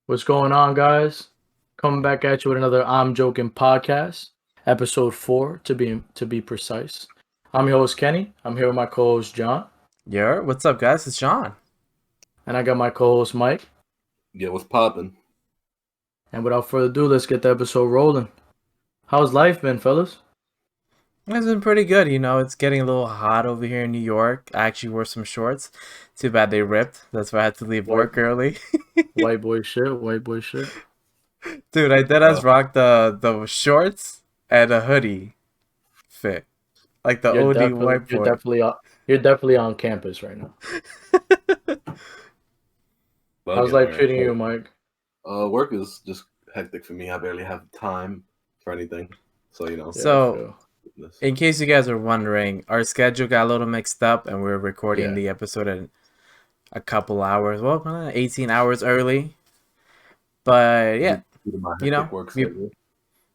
What's going on, guys? Coming back at you with another I'm Joking podcast, episode 4 to be precise. I'm your host Kenny. I'm here with my co-host John, What's up, guys? It's John. and I got my co-host Mike. Yeah, what's popping? And without further ado, let's get the episode rolling. How's life been, fellas? It's been pretty good. It's getting a little hot over here in New York. I actually wore some shorts. Too bad they ripped. That's why I had to leave work early. White boy shit. White boy shit. Dude, I did as rock the shorts and a hoodie fit. Like the OD white boy. You're definitely on campus right now. How's life treating you, Mike? Work is just hectic for me. I barely have time for anything. So. So, in case you guys are wondering, our schedule got a little mixed up and we're recording the episode in a couple hours. Well, 18 hours early. But yeah,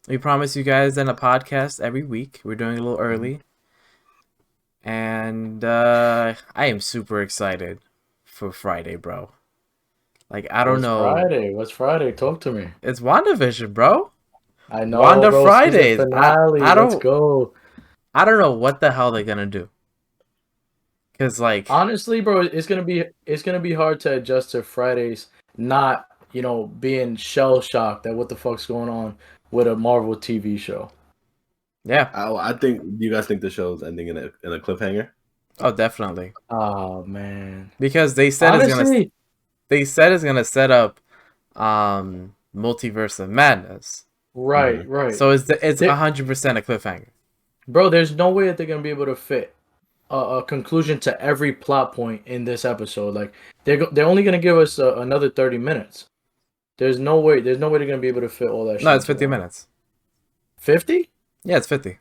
we promise you guys in a podcast every week. We're doing it a little early. And I am super excited for Friday, bro. Like, I don't know. What's Friday? Talk to me. It's Wandavision, bro. I know. Wanda Fridays. Let's go. I don't know what the hell they're gonna do. Cause honestly, bro, it's gonna be hard to adjust to Fridays not, being shell shocked at what the fuck's going on with a Marvel TV show. Yeah. I think you guys think the show's ending in a cliffhanger. Oh, definitely. Oh man. Because they said it's gonna set up Multiverse of Madness. Right, right. So it's 100% a cliffhanger. Bro, there's no way that they're gonna be able to fit a conclusion to every plot point in this episode. Like they're only gonna give us another 30 minutes. There's no way they're gonna be able to fit all that shit. No, it's 50 minutes. 50? Yeah, it's 50.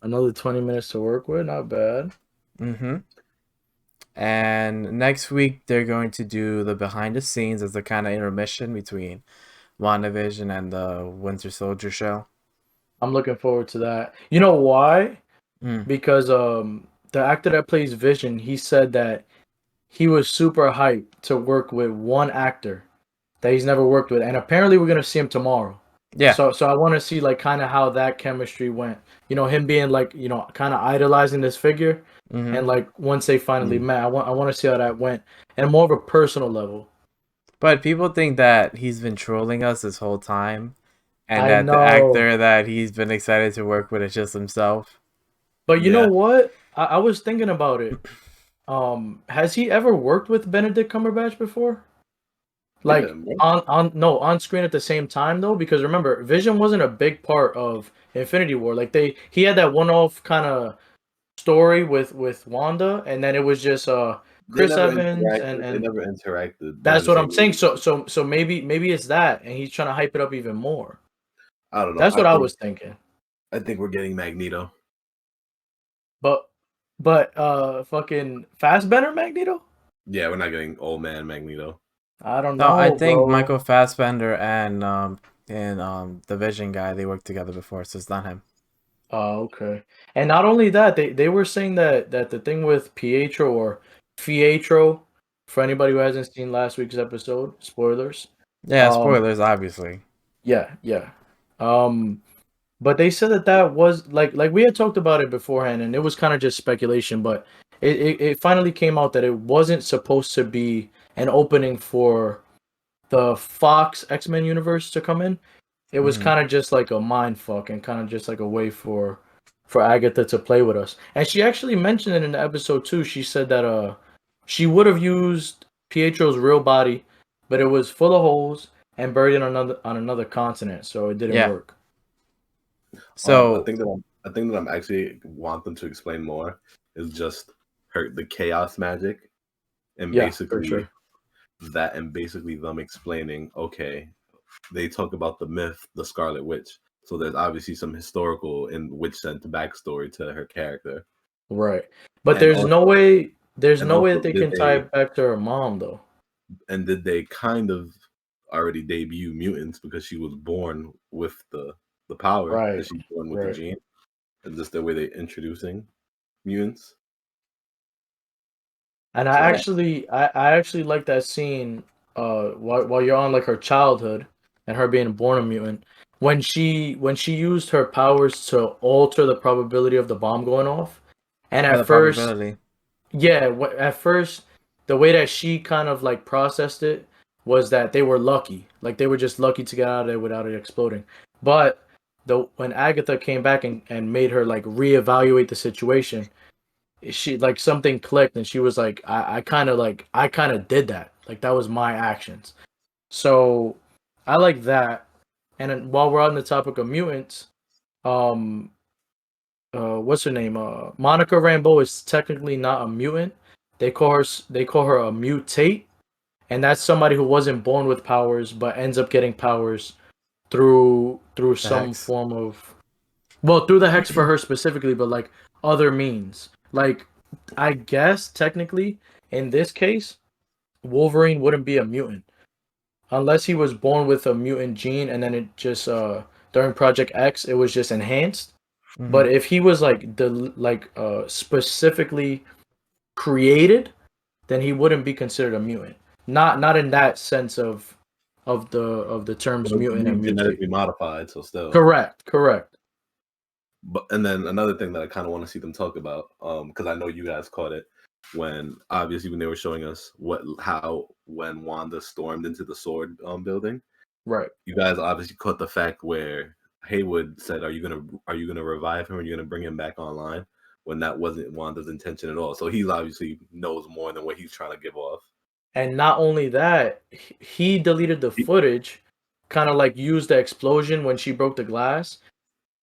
Another 20 minutes to work with, not bad. Mm-hmm. And next week they're going to do the behind the scenes as the kind of intermission between Wandavision and the Winter Soldier show. I'm looking forward to that. You know why? Because the actor that plays Vision, he said that he was super hyped to work with one actor that he's never worked with, and apparently we're gonna see him tomorrow. Yeah. So I want to see like kind of how that chemistry went. Him being like kind of idolizing this figure, and like once they finally met, I want to see how that went, and more of a personal level. But people think that he's been trolling us this whole time, and the actor that he's been excited to work with is just himself. But you know what? I was thinking about it. Has he ever worked with Benedict Cumberbatch before? Like on screen at the same time though, because remember, Vision wasn't a big part of Infinity War. Like he had that one-off kind of story with Wanda, and then it was just Chris Evans and they never interacted. That's what I'm saying. So maybe it's that, and he's trying to hype it up even more. I don't know. That's what I was thinking. I think we're getting Magneto. But fucking Fassbender Magneto? Yeah, we're not getting old man Magneto. I don't know. No, I think Michael Fassbender and the Vision guy, they worked together before, so it's not him. Oh, okay. And not only that, they were saying that the thing with Pietro or Fietro, for anybody who hasn't seen last week's episode, spoilers. Yeah, spoilers, obviously. Yeah. But they said that was like we had talked about it beforehand, and it was kind of just speculation, but it finally came out that it wasn't supposed to be an opening for the Fox X-Men universe to come in. It was kind of just like a mind fuck and kind of just like a way for Agatha to play with us. And she actually mentioned it in the episode too. She said that she would have used Pietro's real body, but it was full of holes and buried on another continent, so it didn't work. So I think that I'm actually want them to explain more is just the chaos magic, and basically that, and basically them explaining, okay, they talk about the myth, the Scarlet Witch, so there's obviously some historical and witch sense backstory to her character, right? But there's no way that they can tie it back to her mom though. And did they kind of already debut mutants because she was born with the power, right? She's born with the gene, and just the way they're introducing mutants. And I actually like that scene while you're on like her childhood and her being born a mutant, when she used her powers to alter the probability of the bomb going off, and at first, at first, the way that she kind of like processed it was that they were lucky, like they were just lucky to get out of there without it exploding. But when Agatha came back and made her like reevaluate the situation, she like something clicked and she was like, I kind of did that, like that was my actions. So I like that. And then while we're on the topic of mutants, um what's her name, Monica Rambeau is technically not a mutant. They call her a mutate, and that's somebody who wasn't born with powers but ends up getting powers through some form of, well, through the hex for her specifically, but like other means. Like, I guess technically in this case, Wolverine wouldn't be a mutant unless he was born with a mutant gene, and then it just during Project X it was just enhanced. Mm-hmm. But if he was like specifically created, then he wouldn't be considered a mutant. Not in that sense of the terms mutant and genetically modified, so still correct. But and then another thing that I kind of want to see them talk about, because I know you guys caught it when they were showing us when Wanda stormed into the sword building. Right. You guys obviously caught the fact where Haywood said, "Are you gonna revive him? Are you gonna bring him back online?" When that wasn't Wanda's intention at all. So he's obviously knows more than what he's trying to give off. And not only that, he deleted the footage, kind of like used the explosion when she broke the glass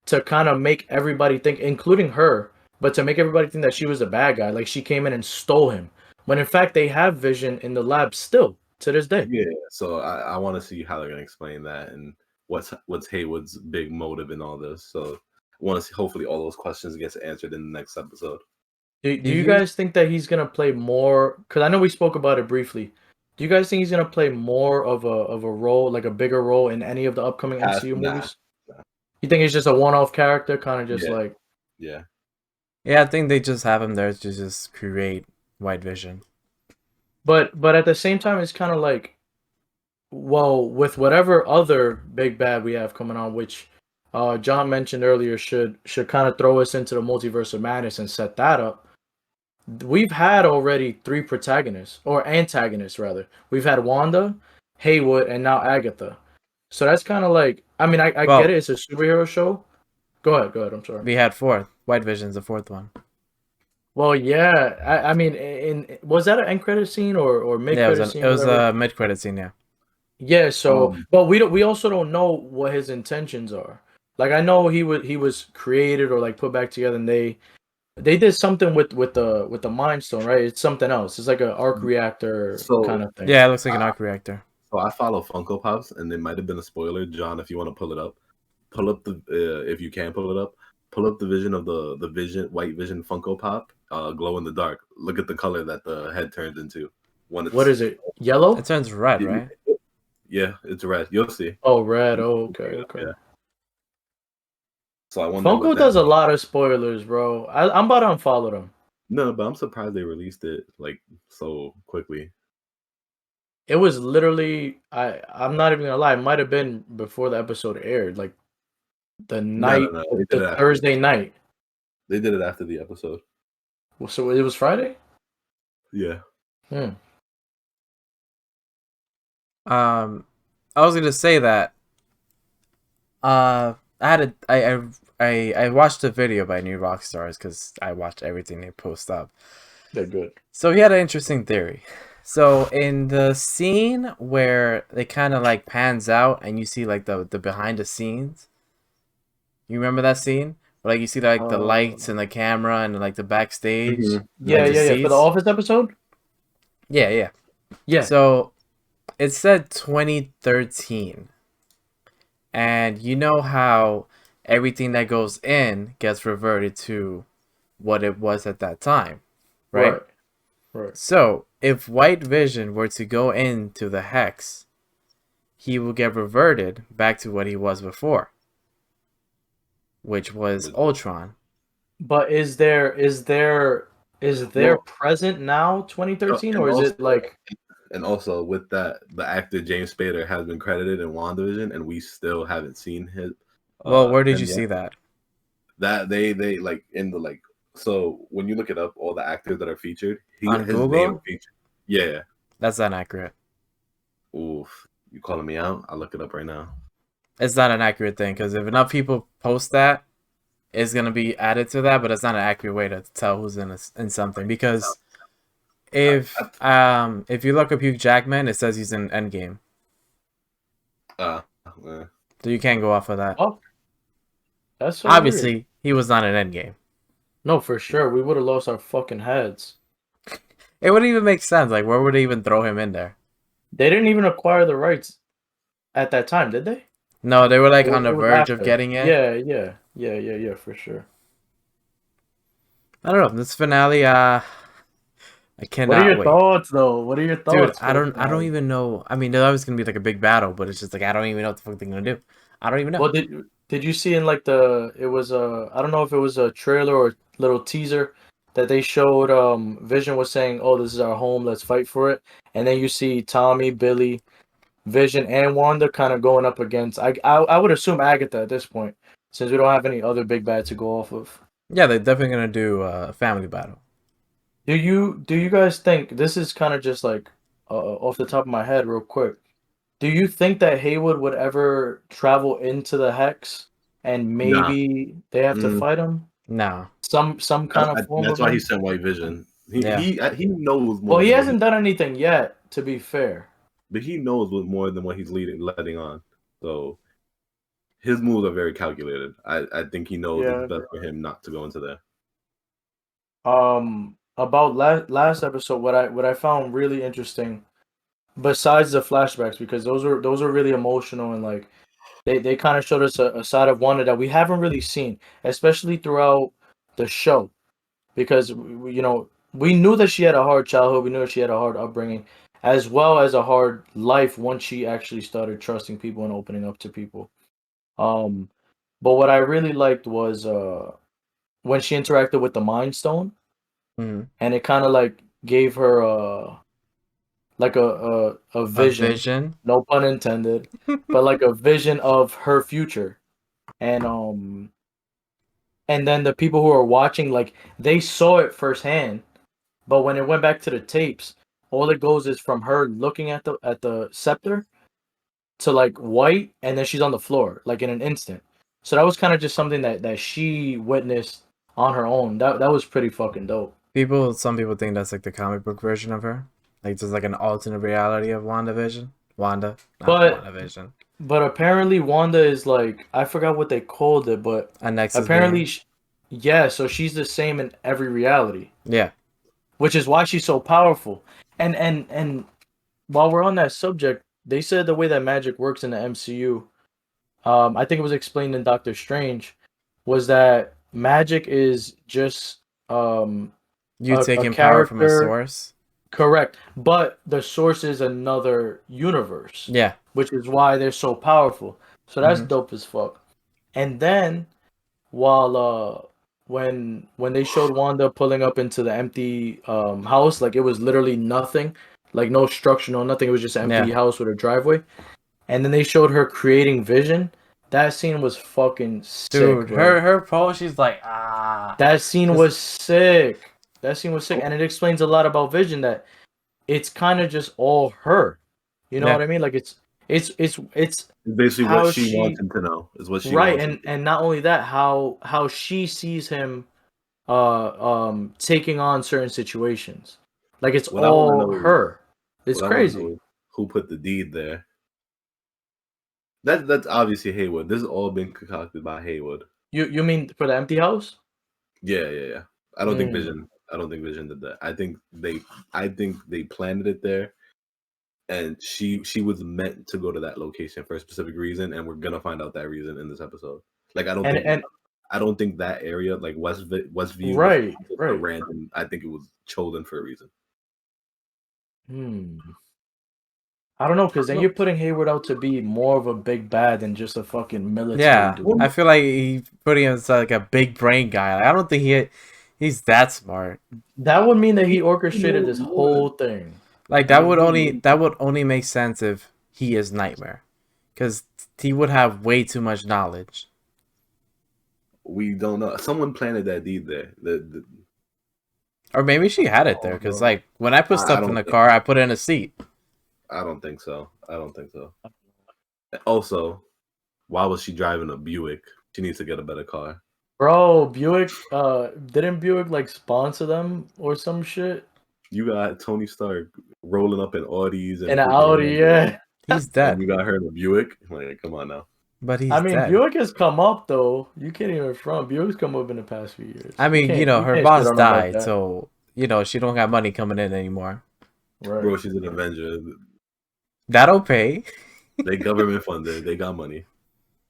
to kind of make everybody think, including her, but to make everybody think that she was a bad guy, like she came in and stole him. When in fact they have Vision in the lab still to this day. Yeah, so I want to see how they're gonna explain that and what's Haywood's big motive in all this. So I want to see, hopefully all those questions gets answered in the next episode. Do you guys think that he's gonna play more? Because I know we spoke about it briefly. Do you guys think he's gonna play more of a role, like a bigger role in any of the upcoming MCU movies? Nah. You think he's just a one-off character, kind of just like? Yeah. Yeah, I think they just have him there to just create White Vision. But at the same time, it's kind of like, well, with whatever other big bad we have coming on, which John mentioned earlier, should kind of throw us into the multiverse of madness and set that up. We've had already 3 protagonists, or antagonists rather. We've had Wanda, Haywood, and now Agatha. So that's kind of like, I mean, I get it. It's a superhero show. Go ahead. I'm sorry. We had 4. White Vision's the 4th one. Well, yeah. I mean, was that an end credit scene or mid credit scene? It was a mid credit scene, yeah. Yeah. So, but we also don't know what his intentions are. Like, I know he was created or like put back together, and they did something with the Mind Stone, right? It's something else. It's like an arc reactor kind of thing. Yeah, it looks like an arc reactor. So I follow Funko Pops, and it might have been a spoiler, John. If you want to pull up if you can pull it up. Pull up the vision of the Vision White Vision Funko Pop, glow in the dark. Look at the color that the head turns into. What is it? Yellow? It turns red, right? Yeah, it's red. You'll see. Oh, red. Oh, okay. Yeah. So I wonder. Funko does a lot of spoilers, bro. I'm about to unfollow them. No, but I'm surprised they released it like so quickly. It was literally, I'm not even gonna lie, it might have been before the episode aired, like the night, the Thursday night. They did it after the episode. So it was Friday? Yeah. I was gonna say that I watched a video by New Rockstars because I watched everything they post up. They're good. So he had an interesting theory. So in the scene where they kind of like pans out and you see like the behind the scenes, you remember that scene? Like you see like the lights and the camera and like the backstage. Mm-hmm. Yeah. For the Office episode. Yeah. So it said 2013, and you know how everything that goes in gets reverted to what it was at that time, right? Right. So if White Vision were to go into the Hex, he will get reverted back to what he was before, which was Ultron. But is there present now 2013, or is it like and also with that, the actor James Spader has been credited in WandaVision, and we still haven't seen his. Well, where did you yet. see that? That they like in the like. So when you look it up, all the actors that are featured, on his Google? name featured. Yeah. That's inaccurate. Oof. You calling me out? I'll look it up right now. It's not an accurate thing because if enough people post that, it's gonna be added to that, but it's not an accurate way to tell who's in something. Because if you look up Hugh Jackman, it says he's in Endgame. Yeah. So you can't go off of that. Oh, that's so obviously weird. He was not in Endgame. No, for sure, we would have lost our fucking heads. It wouldn't even make sense. Like, where would they even throw him in there? They didn't even acquire the rights at that time, did they? No, they were like on the verge of getting it. Yeah, for sure. I don't know. This finale, I cannot What are your wait. thoughts, though? What are your thoughts? Dude, I don't even know. I mean, there's always gonna be like a big battle, but it's just like I don't even know what the fuck they're gonna do. I don't even know. Well, did you see in like it was I don't know if it was a trailer or a little teaser that they showed Vision was saying, "Oh, this is our home, let's fight for it." And then you see Tommy, Billy, Vision, and Wanda kind of going up against I would assume Agatha at this point, since we don't have any other big bad to go off of. Yeah, they're definitely gonna do a family battle. Do you guys think this is kind of just like off the top of my head, real quick? Do you think that Haywood would ever travel into the Hex and maybe they have to fight him? No. Some kind of form that's of why him? he sent White Vision. He knows more. Well, he hasn't done anything yet, to be fair. But he knows more than what he's letting on. So his moves are very calculated. I think he knows it's best for him not to go into there. About last episode, what I found really interesting, besides the flashbacks, because those are really emotional and like they kind of showed us a side of Wanda that we haven't really seen, especially throughout the show, because we knew that she had a hard childhood, we knew that she had a hard upbringing, as well as a hard life once she actually started trusting people and opening up to people. But what I really liked was when she interacted with the Mind Stone. And it kind of like gave her like a vision, no pun intended, but like a vision of her future. And then the people who are watching, like, they saw it firsthand, but when it went back to the tapes, all it goes is from her looking at the scepter to like white, and then she's on the floor like in an instant. So that was kind of just something that she witnessed on her own. That was pretty fucking dope. Some people think that's like the comic book version of her, like just like an alternate reality of WandaVision. WandaVision. But apparently Wanda is like, I forgot what they called it, but a Nexus apparently, so she's the same in every reality. Yeah, which is why she's so powerful. And while we're on that subject, they said the way that magic works in the MCU, I think it was explained in Doctor Strange, was that magic is just you taking power from a source. Correct. But the source is another universe. Yeah. Which is why they're so powerful. So that's dope as fuck. And then while when they showed Wanda pulling up into the empty house, like it was literally nothing, like no structure, no nothing, it was just an empty house with a driveway. And then they showed her creating Vision. That scene was fucking sick. Dude, her pose, she's like, ah. That scene was sick. And it explains a lot about Vision, that it's kind of just all her. You know what I mean? Like it's basically what she wants him to know is what she wants. And not only that, how she sees him taking on certain situations. Like it's all her. It's crazy. Who put the deed there? That's obviously Haywood. This has all been concocted by Haywood. You mean for the empty house? Yeah. I don't think Vision did that. I think they planted it there, and she was meant to go to that location for a specific reason, and we're gonna find out that reason in this episode. Like I don't think that area, like Westview, right. random. I think it was chosen for a reason. I don't know, because then you're putting Hayward out to be more of a big bad than just a fucking military dude. I feel like he put him as like a big brain guy. Like, I don't think he's that smart. That would mean that he orchestrated this whole thing. Like that would only make sense if he is Nightmare, because he would have way too much knowledge. We don't know. Someone planted that deed there. Or maybe she had it there, because like when I put stuff in the car, I put it in a seat. I don't think so. Also, why was she driving a Buick? She needs to get a better car. Bro, Buick, didn't Buick like sponsor them or some shit? You got Tony Stark rolling up in Audis and an Audi, yeah. He's dead. And you got her in a Buick? Like, come on now. But he's dead. Buick has come up though. You can't even front. Buick's come up in the past few years. I mean, her boss died, so she don't got money coming in anymore. Right. Bro, she's an Avenger. That'll pay. They government funded. They got money.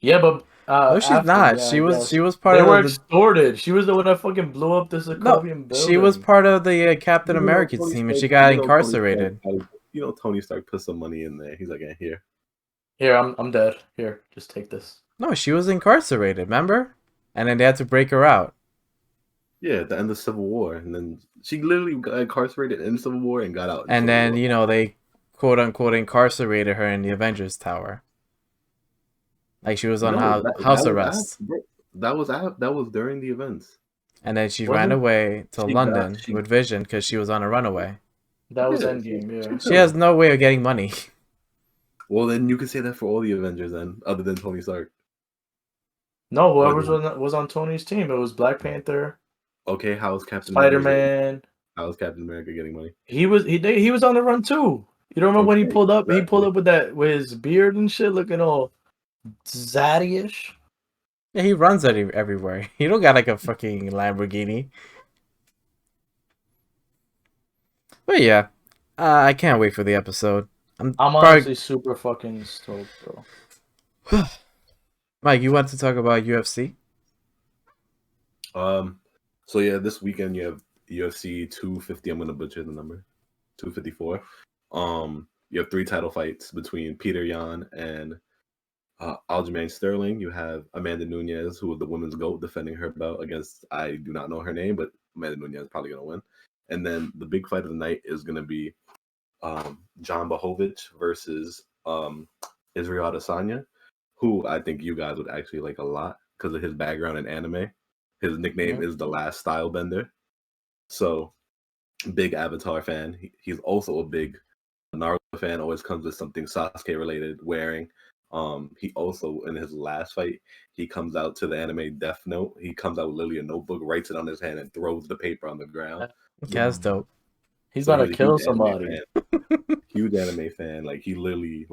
Yeah, but no, she's not. That, she was part of. They were extorted. She was the one that fucking blew up the Sokovian building. She was part of the Captain America team, and she got incarcerated. Tony Stark put some money in there. He's like, here. Here, I'm dead. Here, just take this. No, she was incarcerated. Remember? And then they had to break her out. Yeah, at the end of the Civil War, and then she literally got incarcerated in the Civil War and got out. And then they quote unquote incarcerated her in the Avengers Tower. Like she was on house arrest. That was during the events. And then she ran away to London with Vision because she was on a runaway. That was Endgame, yeah. She has no way of getting money. Well, then you could say that for all the Avengers then, other than Tony Stark. No, whoever was on Tony's team, it was Black Panther. Okay, how's Captain Spider-Man? How's Captain America getting money? He was on the run too. You don't remember when he pulled up? Exactly. He pulled up with his beard and shit, looking all zaddy-ish. Yeah, he runs everywhere. He don't got like a fucking Lamborghini. But yeah, I can't wait for the episode. I'm honestly super fucking stoked, bro. Mike, you want to talk about UFC? So yeah, this weekend you have UFC 250. I'm gonna butcher the number. 254. You have 3 title fights between Peter Yan and Aljamain Sterling. You have Amanda Nunes, who is the women's GOAT, defending her belt against, I do not know her name, but Amanda Nunes is probably gonna win. And then the big fight of the night is gonna be John Bohovich versus Israel Adesanya, who I think you guys would actually like a lot because of his background in anime. His nickname is the Last Stylebender. So, big Avatar fan. He's also a big Naruto fan. Always comes with something Sasuke related wearing. He also, in his last fight, he comes out to the anime Death Note. He comes out with literally a notebook, writes it on his hand, and throws the paper on the ground. Yeah, that's dope. He's about to kill somebody. Huge anime fan. Like, he literally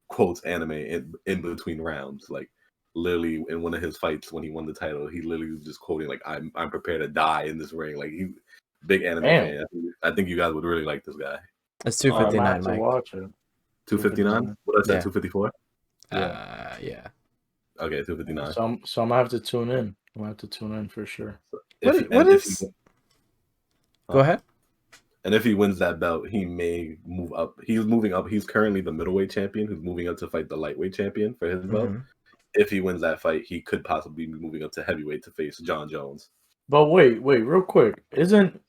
quotes anime in between rounds. Like, literally in one of his fights when he won the title, he literally was just quoting I'm prepared to die in this ring. Like, he big anime fan. I think you guys would really like this guy. It's 259, Mike. Watch it. 259? What is that? 254? Yeah. Okay, 259. So I'm gonna have to tune in. I'm gonna have to tune in for sure. Go ahead. And if he wins that belt, he may move up. He's moving up. He's currently the middleweight champion who's moving up to fight the lightweight champion for his belt. If he wins that fight, he could possibly be moving up to heavyweight to face John Jones. But wait, real quick. Isn't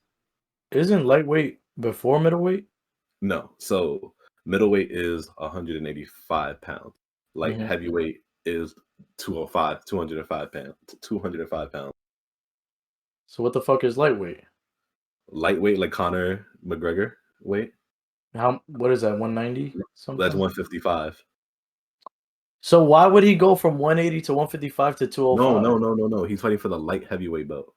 lightweight before middleweight? No. So middleweight is 185 pounds. Light heavyweight is 205 pounds. So what the fuck is lightweight? Lightweight, like Conor McGregor weight. What is that? 190 something? That's 155. So why would he go from 180 to 155 to 205? No. He's fighting for the light heavyweight belt.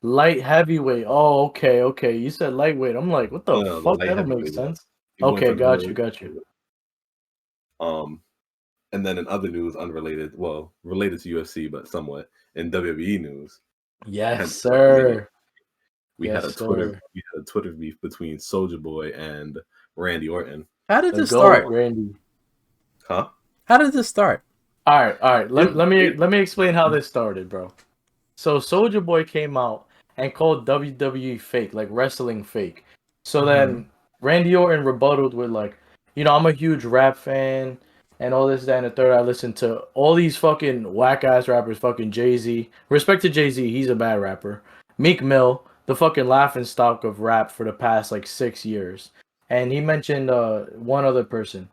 Light heavyweight. Oh, okay. You said lightweight. I'm like, what the fuck? That don't make sense. Okay, got you. And then in other news, unrelated, well, related to UFC, but somewhat in WWE news. Yes, sir. We had a Twitter beef between Soulja Boy and Randy Orton. How did this start, Randy? Huh? How did this start? All right. Let me explain how this started, bro. So Soulja Boy came out and called WWE fake, like wrestling fake. So then Randy Orton rebutted with I'm a huge rap fan and all this, that, and the third. I listen to all these fucking whack ass rappers, fucking Jay-Z. Respect to Jay-Z, he's a bad rapper. Meek Mill, the fucking laughing stock of rap for the past 6 years. and he mentioned one other person,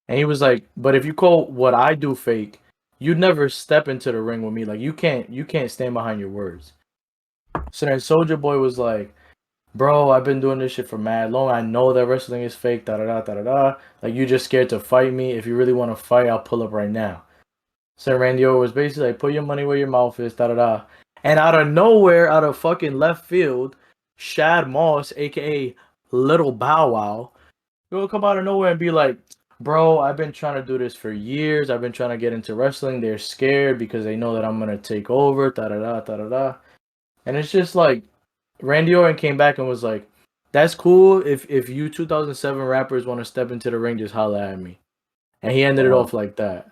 and he was like, "But if you call what I do fake, you'd never step into the ring with me. Like you can't stand behind your words." So then Soldier Boy was like, "Bro, I've been doing this shit for mad long. I know that wrestling is fake. Da da da da da da. Like you just scared to fight me. If you really want to fight, I'll pull up right now." So Randy Orton was basically like, "Put your money where your mouth is." Da da da. And out of nowhere, out of fucking left field, Shad Moss, aka Little Bow Wow, will come out of nowhere and be like, "Bro, I've been trying to do this for years. I've been trying to get into wrestling. They're scared because they know that I'm gonna take over." Da da da da da da. And it's just like Randy Orton came back and was like, "That's cool. If you 2007 rappers want to step into the ring, just holla at me." And he ended it off like that.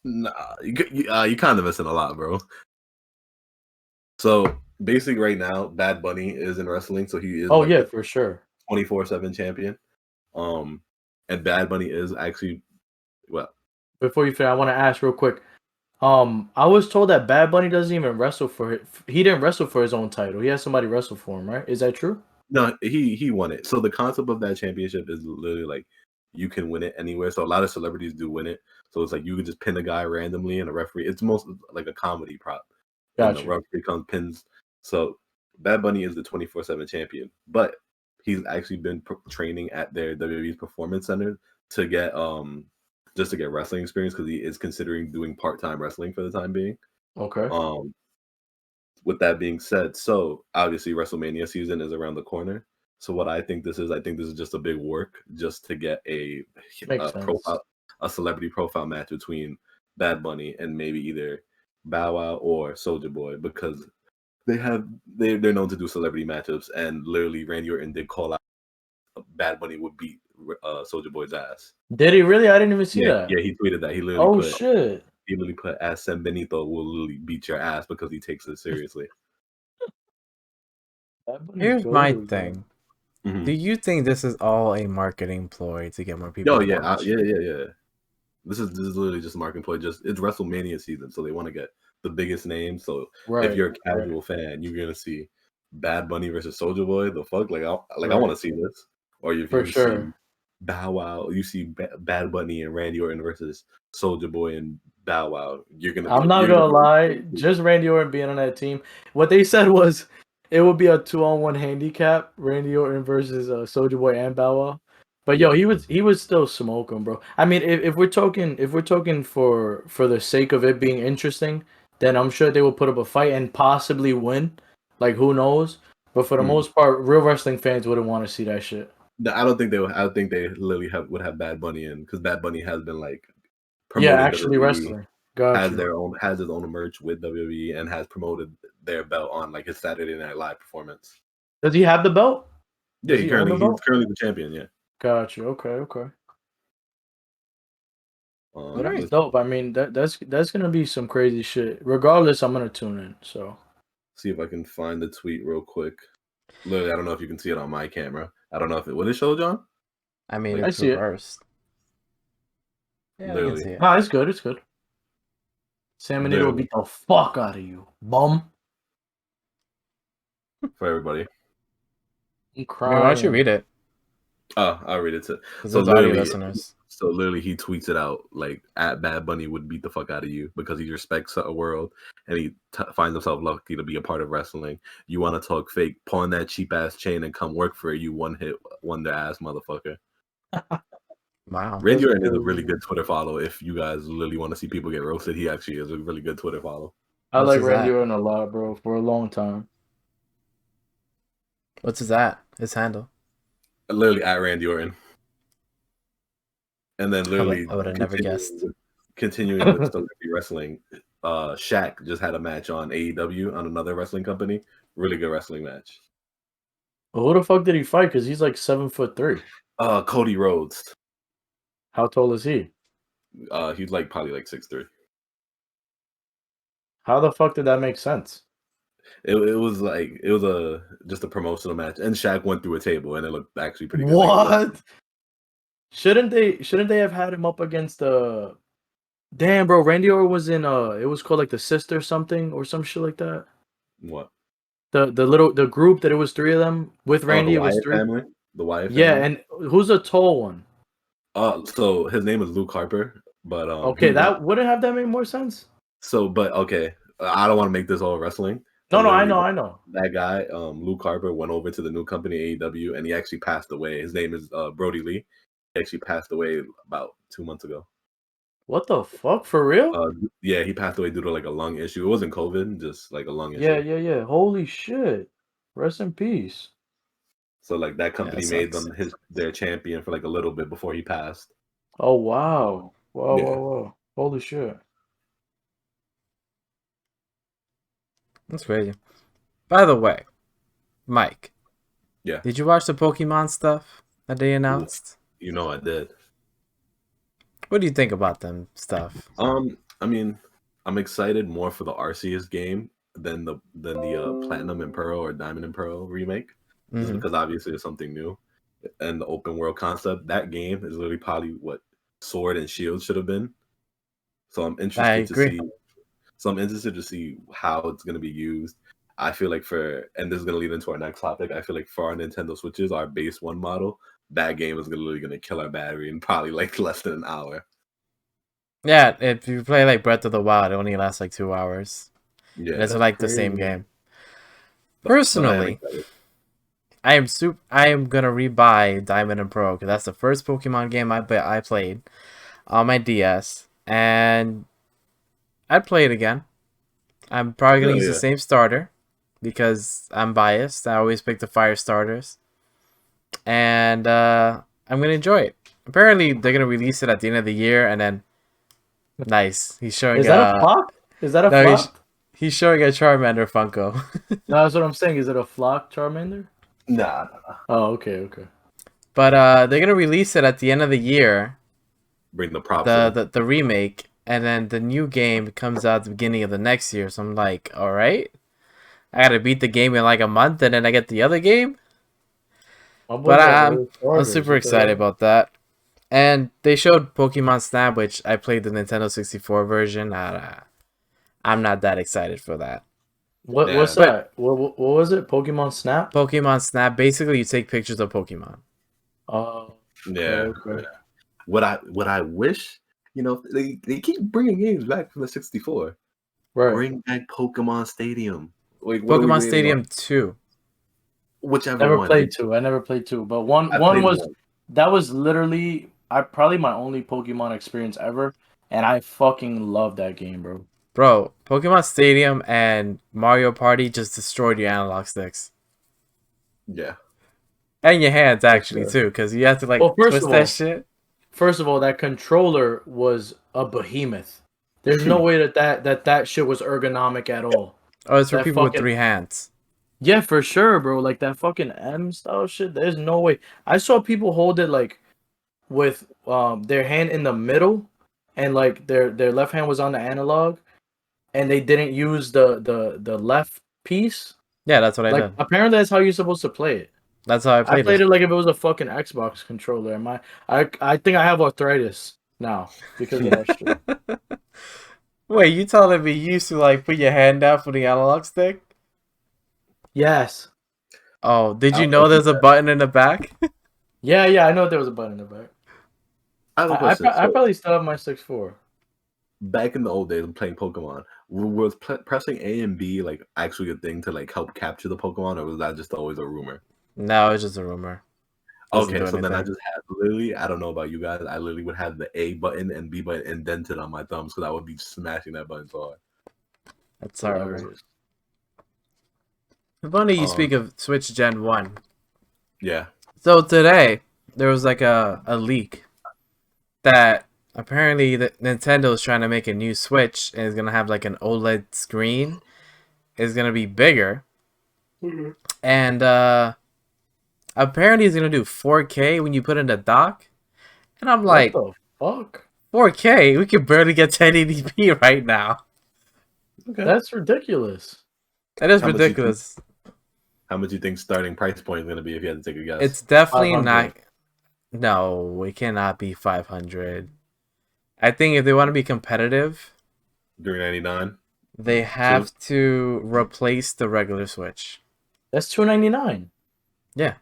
Nah, you kind of missing a lot, bro. So basically, right now, Bad Bunny is in wrestling, so he is. Oh yeah, for sure. 24/7 champion. And Bad Bunny is actually Before you finish, I want to ask real quick. I was told that Bad Bunny doesn't even wrestle for it. He didn't wrestle for his own title. He has somebody wrestle for him, right? Is that true? No, he won it. So the concept of that championship is literally like you can win it anywhere. So a lot of celebrities do win it. So it's like you can just pin a guy randomly and a referee. It's most like a comedy prop. And the referee comes pins. So Bad Bunny is the 24/7 champion, but he's actually been training at their WWE's Performance Center to get just to get wrestling experience because he is considering doing part-time wrestling for the time being. Okay. With that being said, so obviously WrestleMania season is around the corner. So what I think this is just a big work just to get a celebrity profile match between Bad Bunny and maybe either Bow Wow or Soldier Boy because they're known to do celebrity matchups, and literally Randy Orton did call out Bad Bunny would beat Soldier Boy's ass. Did he really? I didn't even see that. Yeah, he tweeted that. He literally shit. He literally put "As San Benito will literally beat your ass" because he takes it seriously. Here's my thing. Mm-hmm. Do you think this is all a marketing ploy to get more people? Oh yeah, yeah. This is literally just a marketing ploy. Just it's WrestleMania season, so they want to get the biggest names. So if you're a casual fan, you're gonna see Bad Bunny versus Soldier Boy. The fuck, I want to see this. Or if you see Bow Wow, you see Bad Bunny and Randy Orton versus Soldier Boy and Bow Wow. I'm not gonna lie, just Randy Orton being on that team. What they said was it would be a 2-on-1 handicap, Randy Orton versus Soldier Boy and Bow Wow. But yo, he was still smoking, bro. I mean, if we're talking for the sake of it being interesting, then I'm sure they will put up a fight and possibly win. Like who knows? But for the most part, real wrestling fans wouldn't want to see that shit. I don't think they would. I don't think they literally would have Bad Bunny in because Bad Bunny has been like promoting actually WWE, wrestling. Has his own merch with WWE and has promoted their belt on like his Saturday Night Live performance. Does he have the belt? Yeah, he's currently the champion. Yeah. Gotcha. Okay. That's dope. I mean, that's gonna be some crazy shit. Regardless, I'm gonna tune in. So, see if I can find the tweet real quick. Literally, I don't know if you can see it on my camera. I don't know if it would it show, John. I mean, it's reversed. Yeah, literally. I can see it. No, it's good. It's good. San Benito will beat the fuck out of you, bum. For everybody. I'm crying. Why don't you read it? Oh, I'll read it too. So audio listeners. So literally, he tweets it out like at Bad Bunny would beat the fuck out of you because he respects a world and he finds himself lucky to be a part of wrestling. You want to talk fake? Pawn that cheap ass chain and come work for it. You one hit wonder ass motherfucker. Wow. Randy Orton is a really good Twitter follow. If you guys really want to see people get roasted, he actually is a really good Twitter follow. I like Randy Orton a lot, bro, for a long time. What's his at? His handle? Literally at Randy Orton. And then literally, I would have never guessed. Continuing with celebrity wrestling, Shaq just had a match on AEW on another wrestling company. Really good wrestling match. Well, who the fuck did he fight? Because he's like 7'3". Cody Rhodes. How tall is he? He's like probably like 6'3". How the fuck did that make sense? It was just a promotional match, and Shaq went through a table, and it looked actually pretty good. What? Shouldn't they have had him up against damn, bro, Randy Orton was in it was called like the Sister something or some shit like that. What? The group that it was 3 of them with Randy. The it was Wyatt 3. Family? the wife. Yeah, and who's a tall one? So his name is Luke Harper, but okay, that wouldn't have that made more sense. So, but okay, I don't want to make this all wrestling. No, I know. That guy, Luke Harper, went over to the new company AEW, and he actually passed away. His name is Brody Lee. He actually passed away about 2 months ago. What the fuck? For real? Yeah, he passed away due to like a lung issue. It wasn't COVID, just like a lung issue. Yeah. Holy shit! Rest in peace. So like that company made them their champion for like a little bit before he passed. Oh wow! Wow! Holy shit! That's crazy. By the way, Mike. Yeah. Did you watch the Pokemon stuff that they announced? You know I did. What do you think about them stuff? I mean, I'm excited more for the Arceus game than the Platinum and Pearl or Diamond and Pearl remake, just because obviously it's something new, and the open world concept. That game is literally probably what Sword and Shield should have been. So I'm interested to see. So I'm interested to see how it's going to be used. I feel like and this is going to lead into our next topic. I feel like for our Nintendo Switches, our base one model, that game is literally going to kill our battery in probably like less than an hour. Yeah, if you play like Breath of the Wild, it only lasts like 2 hours. Yeah, it's like crazy. The same game. Personally, I am gonna rebuy Diamond and Pearl because that's the first Pokemon game I played on my DS, and I'd play it again. I'm probably gonna use the same starter because I'm biased. I always pick the fire starters, and I'm gonna enjoy it. Apparently, they're gonna release it at the end of the year, and then nice. He's showing. Is that a flop? Is that a flop? He's showing a Charmander Funko. No, that's what I'm saying. Is it a flock Charmander? Nah. Oh, okay. But they're gonna release it at the end of the year. Bring the props. The remake, and then the new game comes out at the beginning of the next year. So I'm like, all right, I gotta beat the game in like a month, and then I get the other game. But I'm super excited about that. And they showed Pokemon Snap, which I played the Nintendo 64 version. I'm not that excited for that. What's that? What was it? Pokemon Snap? Pokemon Snap. Basically, you take pictures of Pokemon. Yeah. Okay. What I wish, they keep bringing games back from the 64. Right. Bring back Pokemon Stadium. Like, Pokemon Stadium 2. Whichever one. I never played 2, but one was that was literally probably my only Pokemon experience ever, and I fucking love that game, bro. Bro, Pokemon Stadium and Mario Party just destroyed your analog sticks. Yeah. And your hands, actually, too, because you have to, twist that shit. First of all, that controller was a behemoth. There's no way that shit was ergonomic at all. Oh, it's for people with 3 hands. Yeah, for sure, bro. Like, that fucking M-style shit, there's no way. I saw people hold it, like, with their hand in the middle, and, like, their left hand was on the analog, and they didn't use the left piece. Yeah, that's what I did. Apparently, that's how you're supposed to play it. That's how I played it. I played it like if it was a fucking Xbox controller. I think I have arthritis now because of that shit. Wait, you telling me you used to put your hand out for the analog stick? Yes. Oh, did you know there's a button in the back? Yeah, I know there was a button in the back. I probably still have my 6-4. Back in the old days, playing Pokemon, was pressing A and B actually a thing to help capture the Pokemon, or was that just always a rumor? No, it's just a rumor. Okay, so then I just had literally, I don't know about you guys, I literally would have the A button and B button indented on my thumbs because I would be smashing that button so hard. That's horrible. Funny you speak of Switch Gen 1. Yeah. So today, there was a leak that apparently Nintendo is trying to make a new Switch and it's going to have an OLED screen. It's going to be bigger. Mm-hmm. And apparently it's going to do 4K when you put in the dock. And I'm like, what the fuck? 4K? We can barely get 1080p right now. Okay. That's ridiculous. That is ridiculous. How much do you think starting price point is going to be if you had to take a guess? It's definitely 500. Not... No, it cannot be 500. I think if they want to be competitive... $399? They have to replace the regular Switch. That's $299. Yeah.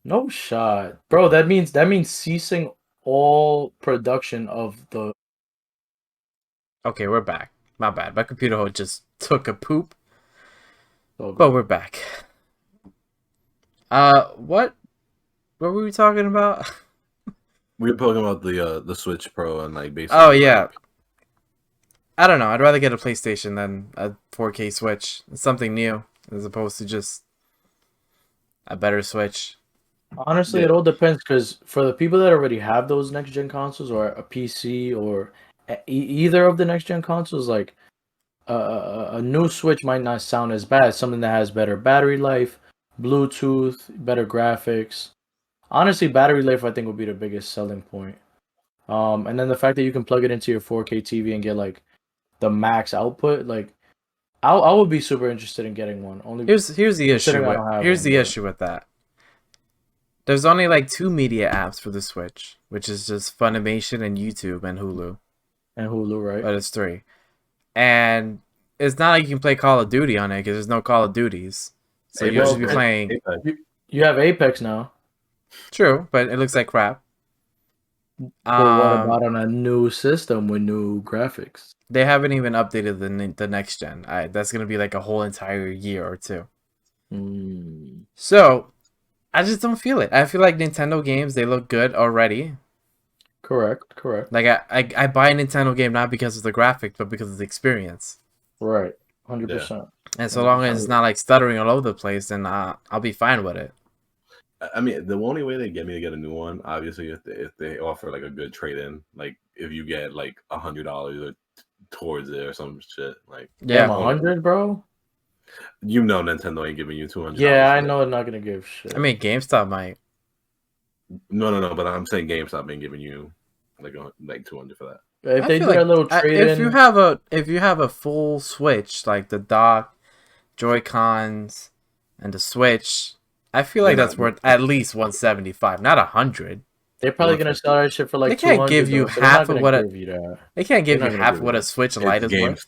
No shot, bro. That means ceasing all production of the. Okay, we're back. My bad. My computer just took a poop. Oh, But we're back. What were we talking about? We were talking about the Switch Pro and like basically. Oh yeah. I don't know. I'd rather get a PlayStation than a 4K Switch. It's something new as opposed to just a better Switch. Honestly, it all depends because for the people that already have those next gen consoles or a PC or either of the next gen consoles, like a new Switch might not sound as bad. Something that has better battery life, Bluetooth, better graphics. Honestly, battery life I think would be the biggest selling point. And then the fact that you can plug it into your 4K TV and get like the max output, like I would be super interested in getting one. Only here's the issue with issue with that. There's only like 2 media apps for the Switch, which is just Funimation and YouTube and Hulu. And Hulu, right? But it's 3. And it's not like you can play Call of Duty on it because there's no Call of Duties. So you'll just be playing. You have Apex now. True, but it looks like crap. But what about on a new system with new graphics? They haven't even updated the next gen. That's gonna be like a whole entire year or 2. So I just don't feel it. I feel like Nintendo games, they look good already. Correct. Like I buy a Nintendo game not because of the graphics, but because of the experience. Right, 100%. And so long as it's not like stuttering all over the place, then I'll be fine with it. I mean, the only way they get me to get a new one, obviously, if they offer like a good trade in, like if you get like $100 towards it or some shit, like yeah, 100, bro. You know, Nintendo ain't giving you $200. Yeah, I know they're not gonna give shit. I mean, GameStop might. No, but I'm saying GameStop ain't giving you like 200 for that. If they do that little trade in, if you have a full Switch, like the dock, Joy-Cons, and the Switch, I feel like that's worth at least $175, not $100. They're probably gonna sell that shit for like. They can't give you half of what they can't give you half of what a Switch Lite is worth.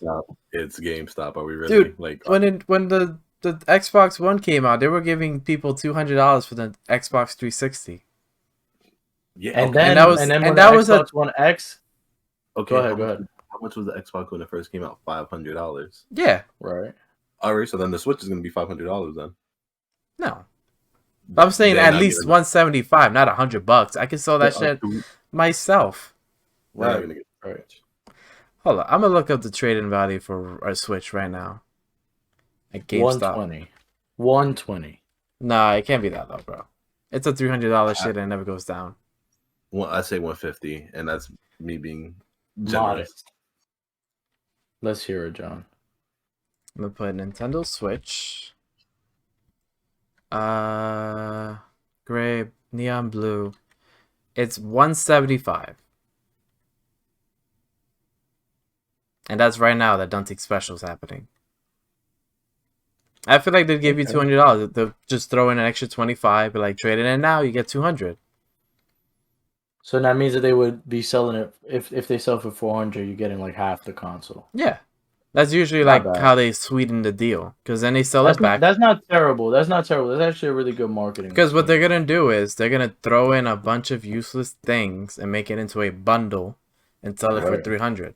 It's GameStop. Are we really? Dude, like when the Xbox One came out, they were giving people $200 for the Xbox 360. Yeah, and then that was Xbox One X. Okay, go ahead. How much was the Xbox when it first came out? $500. Yeah, right. All right, so then the Switch is gonna be $500 then. No, I'm saying at least $175, not $100. I can sell that shit myself. Right. Hold on, I'm gonna look up the trade-in value for a Switch right now. At GameStop. 120. Nah, it can't be that low, bro. It's a $300 shit and it never goes down. Well, I say 150, and that's me being generous. Modest. Let's hear it, John. I'm gonna put Nintendo Switch. Gray, neon blue. It's $175. And that's right now that Dante Special is happening. I feel like they'd give you $200. They'll just throw in an extra $25, but like trade it in now, you get $200. So that means that they would be selling it if they sell for $400, you're getting like half the console. Yeah, that's usually like how they sweeten the deal, because then they sell it back. That's not terrible. That's actually a really good marketing. Because what they're gonna do is they're gonna throw in a bunch of useless things and make it into a bundle and sell it for $300.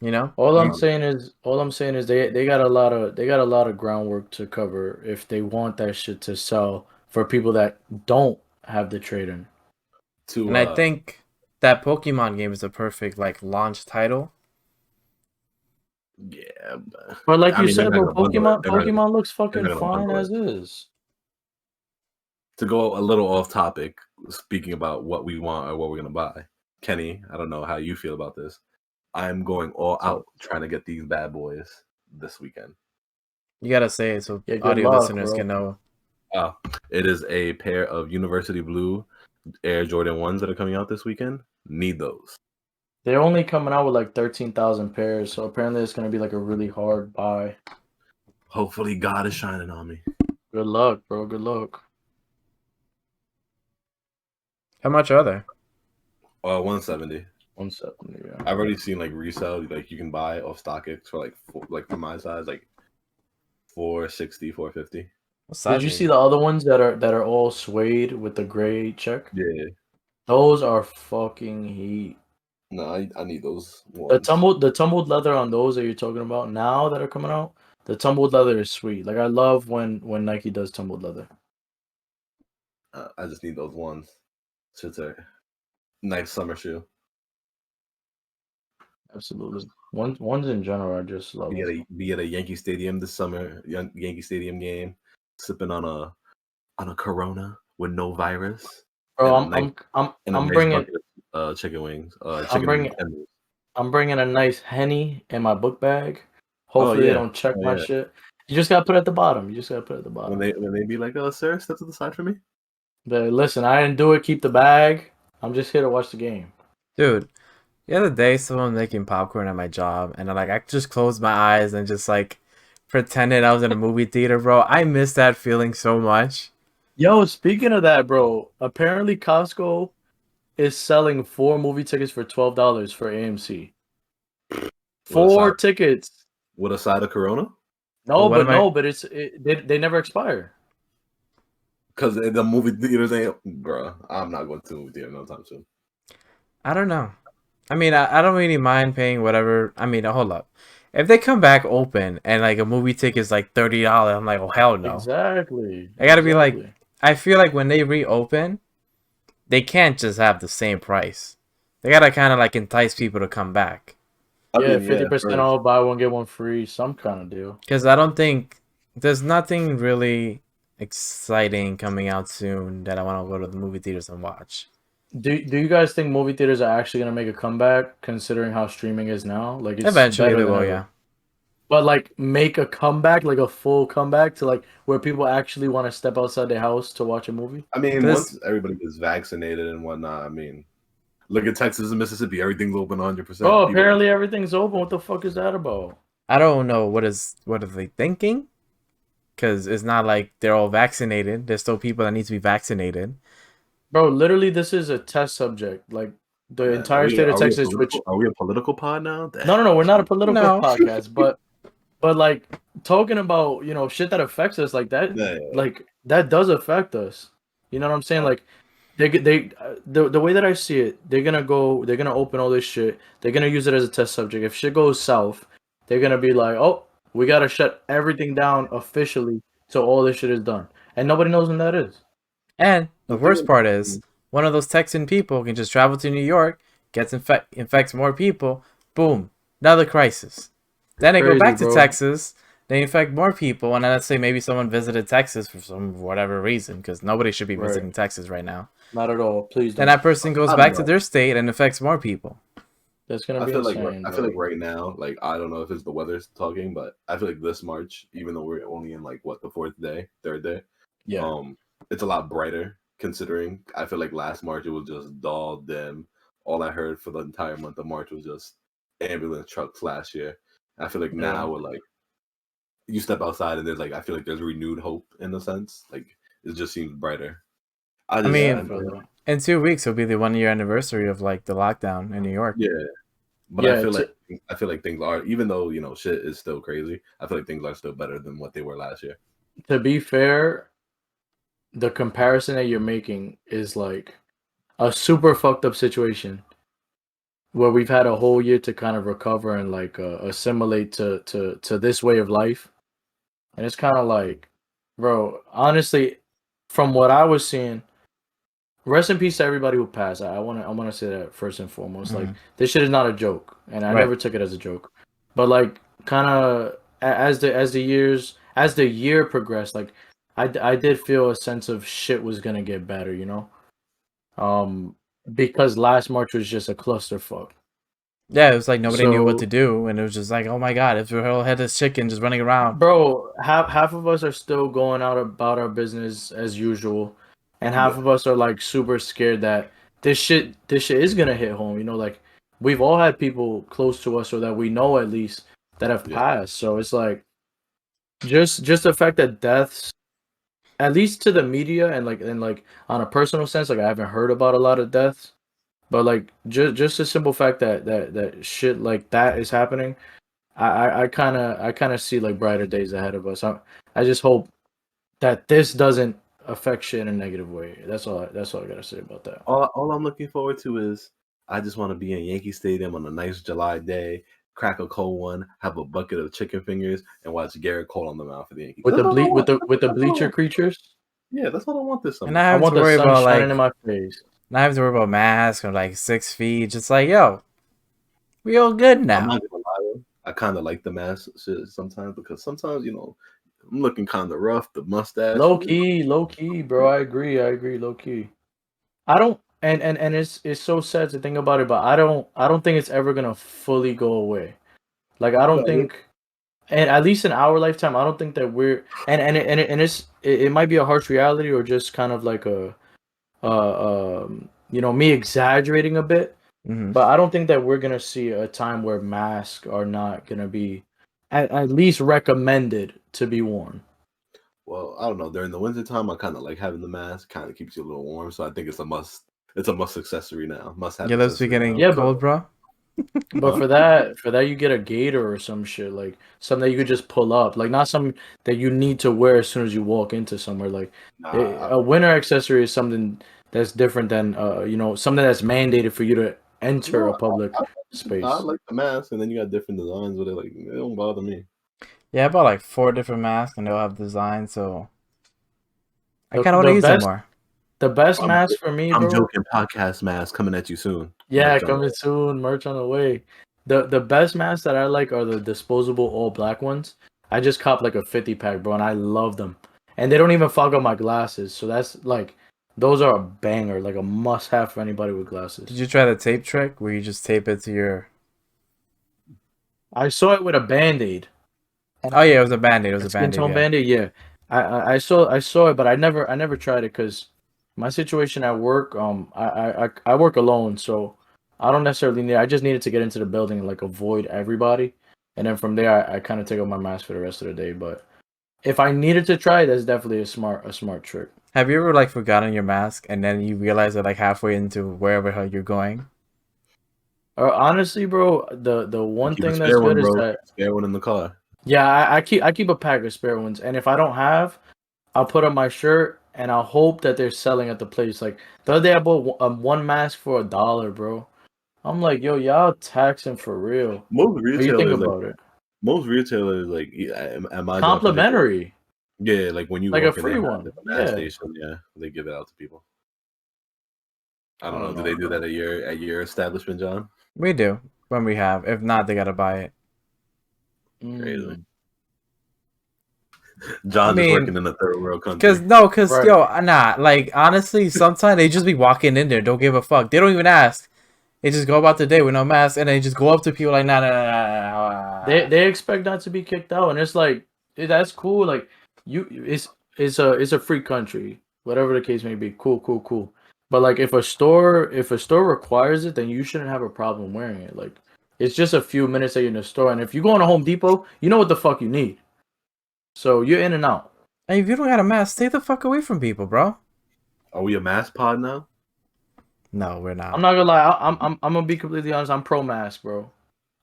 You know, all I'm saying is they got a lot of groundwork to cover if they want that shit to sell for people that don't have the trade-in. And I think that Pokemon game is a perfect like launch title. Yeah, but like you said, bro, Pokemon looks fucking fine as is. To go a little off topic, speaking about what we want or what we're gonna buy, Kenny, I don't know how you feel about this. I'm going all out trying to get these bad boys this weekend. You gotta say it so audio listeners can know. It is a pair of University Blue Air Jordan 1s that are coming out this weekend. Need those. They're only coming out with like 13,000 pairs, so apparently it's gonna be like a really hard buy. Hopefully God is shining on me. Good luck, bro. Good luck. How much are they? 170. 170, yeah. I've already seen like resale, like you can buy off StockX for like for my size, like 460, 450. Did you see the other ones that are all suede with the gray check? Yeah. Those are fucking heat. No, I need those ones. The tumbled leather on those that you're talking about now that are coming out. The tumbled leather is sweet. Like I love when Nike does tumbled leather. I just need those ones. So it's a nice summer shoe. Absolutely. Ones in general are just love. Be at a Yankee Stadium this summer, Yankee Stadium game, sipping on a Corona with no virus. Bro, I'm bringing chicken wings. I'm bringing a nice Henny in my book bag. Hopefully they don't check my shit. You just gotta put it at the bottom. When they be like, sir, step to the side for me. But listen, I didn't do it. Keep the bag. I'm just here to watch the game. Dude, the other day someone making popcorn at my job, and I just closed my eyes and just like pretended I was in a movie theater, bro. I miss that feeling so much. Yo, speaking of that, bro, apparently Costco is selling 4 movie tickets for $12 for AMC. 4 tickets with a side of Corona. No, but they never expire. Because the movie theaters ain't, bro. I'm not going to the movie theater no time soon. I don't know. I mean, I don't really mind paying whatever. I mean, hold up. If they come back open and like a movie ticket is like $30, I'm like, oh hell no. Exactly. I gotta be like, I feel like when they reopen, they can't just have the same price. They gotta kind of like entice people to come back. Yeah, 50% off, buy one get one free, some kind of deal. Because I don't think there's nothing really exciting coming out soon that I want to go to the movie theaters and watch. Do you guys think movie theaters are actually gonna make a comeback, considering how streaming is now? Like, it's eventually they will, yeah. But like, make a comeback, like a full comeback to like where people actually want to step outside their house to watch a movie. I mean, once everybody gets vaccinated and whatnot, I mean, look at Texas and Mississippi, everything's open 100%. Oh, apparently everything's open. What the fuck is that about? I don't know what are they thinking? Because it's not like they're all vaccinated. There's still people that need to be vaccinated. Bro, literally, this is a test subject. Like, the entire state of Texas, are we a political pod now? No, we're not a political podcast, but like, talking about, you know, shit that affects us like that, like, that does affect us. You know what I'm saying? Like, the way that I see it, they're gonna open all this shit. They're gonna use it as a test subject. If shit goes south, they're gonna be like, oh, we gotta shut everything down officially so all this shit is done. And nobody knows when that is. And the worst part is, one of those Texan people can just travel to New York, gets infects more people, boom, another crisis. Then they go back to Texas, they infect more people, and then let's say maybe someone visited Texas for some whatever reason, because nobody should be visiting Texas right now. Not at all, please don't. And that person goes back to their state and affects more people. That's gonna be insane. I feel like right now, like, I don't know if it's the weather's talking, but I feel like this March, even though we're only in like the third day, it's a lot brighter. Considering I feel like last March it was just dull, dim. All I heard for the entire month of March was just ambulance trucks last year. I feel like now we're like, you step outside and there's like, I feel like there's renewed hope in a sense. Like, it just seems brighter. I mean, in 2 weeks it'll be the 1 year anniversary of like the lockdown in New York. Yeah, but I feel like things are, even though, you know, shit is still crazy, I feel like things are still better than what they were last year. To be fair, the comparison that you're making is like a super fucked up situation where we've had a whole year to kind of recover and like assimilate to this way of life. And it's kind of like, bro, honestly, from what I was seeing, rest in peace to everybody who passed. I want to say that first and foremost. Like, this shit is not a joke, and I never took it as a joke. But like, kind of as the year progressed, like, I did feel a sense of shit was gonna get better, you know, because last March was just a clusterfuck. Yeah, it was like nobody knew what to do, and it was just like, oh my god, if we're all headless chicken just running around. Bro, half of us are still going out about our business as usual, and half of us are like super scared that this shit is gonna hit home. You know, like, we've all had people close to us or that we know at least that have passed. So it's like, just the fact that deaths, at least to the media and like on a personal sense, like, I haven't heard about a lot of deaths, but like just a simple fact that shit like that is happening, I kind of see like brighter days ahead of us. I just hope that this doesn't affect shit in a negative way. That's all I gotta say about that. All I'm looking forward to is I just want to be in Yankee Stadium on a nice July day, crack a cold one, have a bucket of chicken fingers, and watch Garrett Cole on the mound for the Yankees. With the bleacher creatures. Yeah, that's what I want this summer. And I want the sun shining in my face. Not having to worry about masks or like 6 feet. Just like, yo, we all good now. I'm not gonna lie, I kind of like the mask shit sometimes because sometimes I'm looking kind of rough. The mustache, low key, bro. I agree, low key. I don't, and it's so sad to think about it, but I don't think it's ever gonna fully go away. Like I don't think, and at least in our lifetime, I don't think that we're it might be a harsh reality or just kind of like a me exaggerating a bit, but I don't think that we're gonna see a time where masks are not gonna be at least recommended to be worn. Well, I don't know. During the winter time, I kind of like having the mask. Kind of keeps you a little warm, so I think it's a must. It's a must accessory now. Must have. Yeah, those be getting cold, bro. But for that you get a gator or some shit, like something that you could just pull up, like not something that you need to wear as soon as you walk into somewhere. Like a winter accessory is something that's different than something that's mandated for you to enter a public space. I like the mask, and then you got different designs with it. Like it don't bother me. Yeah, I bought like 4 different masks, and they'll have designs, so I kind of want to use them more. The best mask for me, I'm bro. joking. Podcast mask coming at you soon. Yeah, coming soon. Merch on the way. The best masks that I like are the disposable all black ones. I just copped like a 50-pack, bro, and I love them. And they don't even fog up my glasses, so that's like those are a banger, like a must-have for anybody with glasses. Did you try the tape trick where you just tape it to your? I saw it with a Band-Aid. Oh yeah, it was a Band-Aid. It was a Band-Aid. Skin tone Band-Aid, yeah. I saw it, but I never tried it because my situation at work, I work alone, so I don't necessarily need. I just needed to get into the building and like avoid everybody, and then from there I kind of take off my mask for the rest of the day. But if I needed to try, that's definitely a smart trick. Have you ever like forgotten your mask and then you realize it like halfway into wherever you're going? Honestly, bro, the one thing that's good is that spare one in the car. Yeah, I keep a pack of spare ones, and if I don't have, I'll put on my shirt and I'll hope that they're selling at the place. Like the other day, I bought one mask for $1, bro. I'm like, yo, y'all taxing for real. Most retailers about it? Most retailers like am I complimentary? Yeah, like when you like walk a free in one. The gas station, yeah, they give it out to people. I don't know. Do they do that at your establishment, John? We do when we have. If not, they gotta buy it. Crazy. John's working in a third world country. Because like honestly, sometimes they just be walking in there, don't give a fuck. They don't even ask. They just go about the day with no mask, and they just go up to people like, nah. They expect not to be kicked out, and it's like that's cool. Like it's a free country, whatever the case may be. Cool. But like if a store requires it, then you shouldn't have a problem wearing it. Like it's just a few minutes that you're in the store, and if you go on a Home Depot, you know what the fuck you need. So you're in and out. Hey, if you don't got a mask, stay the fuck away from people, bro. Are we a mask pod now? No, we're not. I'm not gonna lie. I'm gonna be completely honest. I'm pro mask, bro.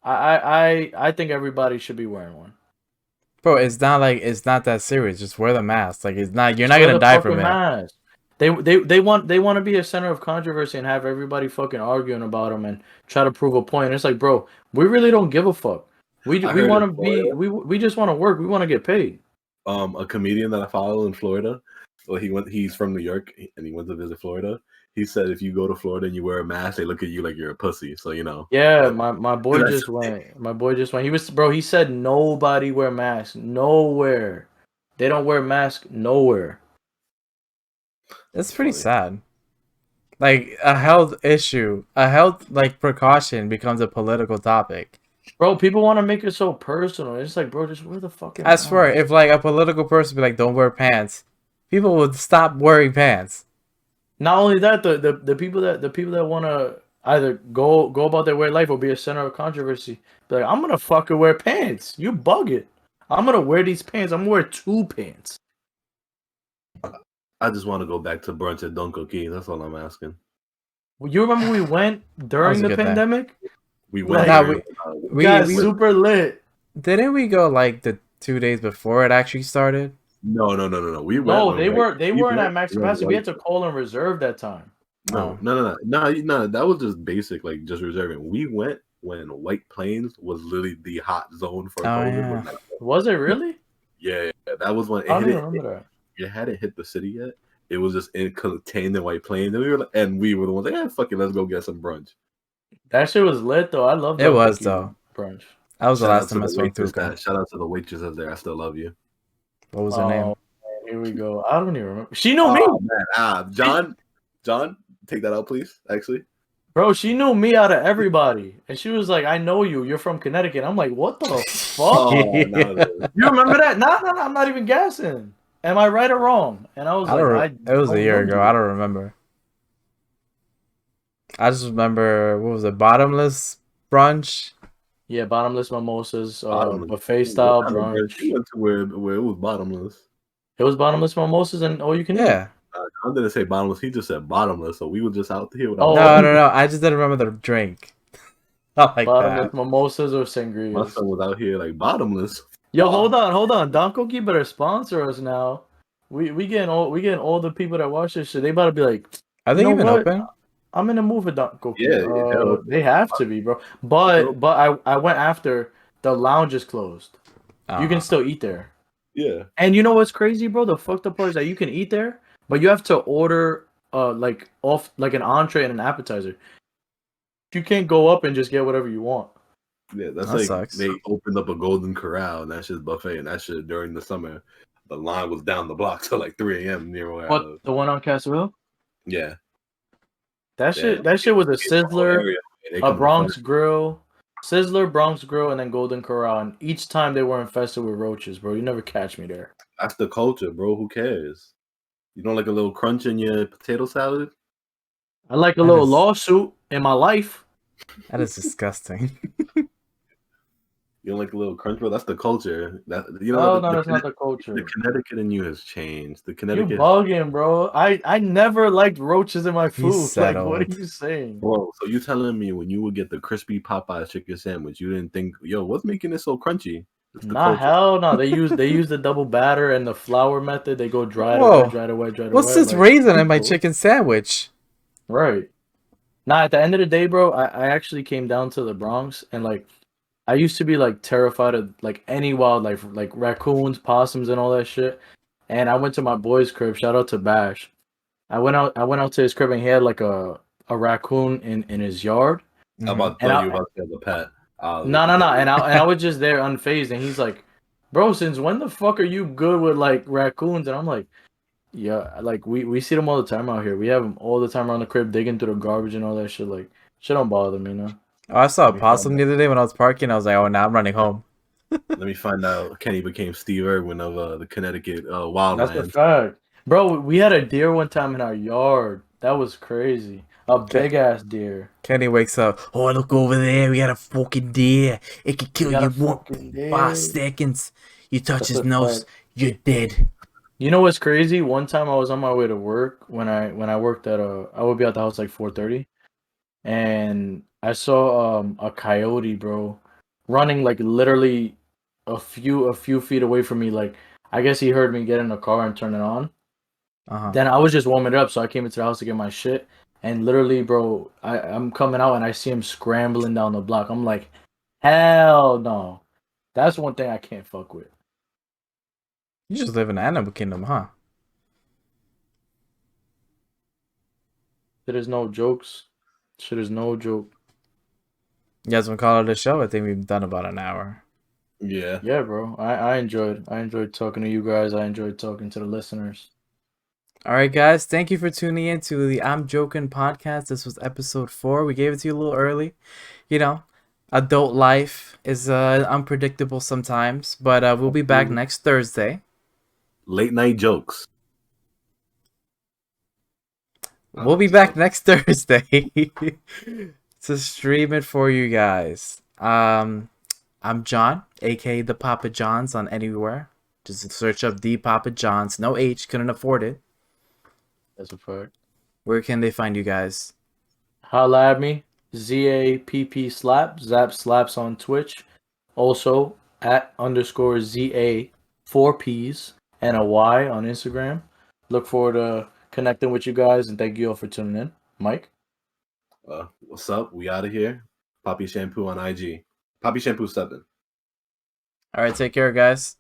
I think everybody should be wearing one. Bro, it's not that serious. Just wear the mask. Like you're not gonna die from it. Mask. They want to be a center of controversy and have everybody fucking arguing about them and try to prove a point. It's like, bro, we really don't give a fuck. We want to be we just want to work. We want to get paid. A comedian that I follow in Florida, well, he's from New York and he went to visit Florida. He said if you go to Florida and you wear a mask, they look at you like you're a pussy. So Yeah, my boy just went. My boy just went. He said nobody wear masks nowhere. They don't wear masks nowhere. That's pretty sad. Like a health issue, a health like precaution becomes a political topic. Bro, people want to make it so personal. It's like, bro, just wear the fucking mask. I swear, if like a political person be like, don't wear pants, people would stop wearing pants. Not only that, the people that want to either go about their way of life or be a center of controversy, be like, I'm gonna fucking wear pants. You bug it. I'm gonna wear these pants. I'm gonna wear 2 pants. I just want to go back to brunch at Coqui. That's all I'm asking. You remember we went during the pandemic? We went. We got super lit. Didn't we go like the 2 days before it actually started? No. We went. No, when they we weren't at went max when capacity. We White. had to call and reserve that time. No. That was just basic, like just reserving. We went when White Plains was literally the hot zone for Oh COVID. yeah. Was it really? Yeah, that was when I don't it hit even remember that. It hadn't hit the city yet. It was just contained in White Plains, and we were the ones like, yeah, fuck it, let's go get some brunch. That shit was lit though. I love It was Coqui though. brunch. That was the Shout last out to time I the smoked waitress hookah. shout out to the waitresses there. I still love you. What was her name? Here we go. I don't even remember. She knew me. Man. John, take that out, please. Actually, Bro, she knew me out of everybody. And she was like, I know you. You're from Connecticut. I'm like, what the fuck? You remember that? No, I'm not even guessing. Am I right or wrong? And I was It was a year ago. you. I don't remember. I just remember, what was it, bottomless brunch? Yeah, bottomless mimosas, buffet style brunch. We went to where it was bottomless. It was bottomless mimosas and all you can eat. I didn't say bottomless. He just said bottomless. So we were just out here. No. I just didn't remember the drink. Not like bottomless that. Mimosas or sangrias. My son was out here like bottomless. Yo, hold on. Don Coqui better sponsor us now. We getting all the people that watch this shit. They about to be like, Are they even open? I'm in the mood with Don Coqui. Yeah, they have to be, bro. But I went after the lounge is closed. You can still eat there. Yeah. And you know what's crazy, bro? The fucked up part is that you can eat there, but you have to order like an entree and an appetizer. You can't go up and just get whatever you want. Yeah, that sucks. They opened up a Golden Corral and that shit's buffet, and that shit during the summer, the line was down the block till like 3 a.m. near where I live. The one on Castle Hill? Yeah. That shit was a Sizzler, a Bronx Grill, Sizzler, Bronx Grill, and then Golden Corral. And each time they were infested with roaches, bro. You never catch me there. That's the culture, bro. Who cares? You don't like a little crunch in your potato salad? I like a little lawsuit in my life. That is disgusting. You don't like a little crunch, bro? That's the culture. No, that's not the culture. The Connecticut in you has changed. The Connecticut. You bugging, bro. I never liked roaches in my food. Like, what are you saying? Bro, so you telling me when you would get the crispy Popeyes chicken sandwich, you didn't think, yo, what's making it so crunchy? Hell no. They use the double batter and the flour method. They go dry it away. What's this raisin in my chicken sandwich? Right. Nah, at the end of the day, bro, I actually came down to the Bronx and like I used to be like terrified of like any wildlife, like raccoons, possums, and all that shit. And I went to my boy's crib. Shout out to Bash. I went out to his crib and he had like a raccoon in his yard. I'm about to tell you about the pet. No. And I was just there unfazed, and he's like, "Bro, since when the fuck are you good with like raccoons?" And I'm like, "Yeah, like we see them all the time out here. We have them all the time around the crib, digging through the garbage and all that shit. Like, shit don't bother me, you know." Oh, I saw a possum the other day when I was parking. I was like, "Oh, now I'm running home." Let me find out. Kenny became Steve Irwin of the Connecticut wildlands. That's a fact, bro. We had a deer one time in our yard. That was crazy. A big ass deer. Kenny wakes up. Oh, look over there. We got a fucking deer. It could kill you 1.5 seconds. You touch his nose, you're dead. You know what's crazy? One time I was on my way to work when I worked at I would be at the house like 4:30, and I saw a coyote, bro, running like literally a few feet away from me. Like I guess he heard me get in the car and turn it on. Then I was just warming it up, so I came into the house to get my shit. And literally, bro, I'm coming out and I see him scrambling down the block. I'm like, hell no. That's one thing I can't fuck with. You just live in the animal kingdom, huh? Shit is no jokes. Shit is no joke. You guys want to call it a show? I think we've done about an hour. Yeah. Yeah, bro. I enjoyed talking to you guys. I enjoyed talking to the listeners. All right, guys. Thank you for tuning in to the I'm JoKen podcast. This was episode 4. We gave it to you a little early. You know, adult life is unpredictable sometimes, but we'll be back next Thursday. Late night jokes. We'll be back next Thursday to stream it for you guys. I'm John, aka the Papa Johns, on anywhere. Just search up the Papa Johns. No H, couldn't afford it. That's a fact. Where can they find you guys? Holla at me. ZAPP Slap. Zap Slaps on Twitch. Also, @_ZA 4Ps and a Y on Instagram. Look forward to connecting with you guys, and thank you all for tuning in. Mike? What's up? We out of here. Poppy Shampoo on IG. Poppy Shampoo 7. All right, take care, guys.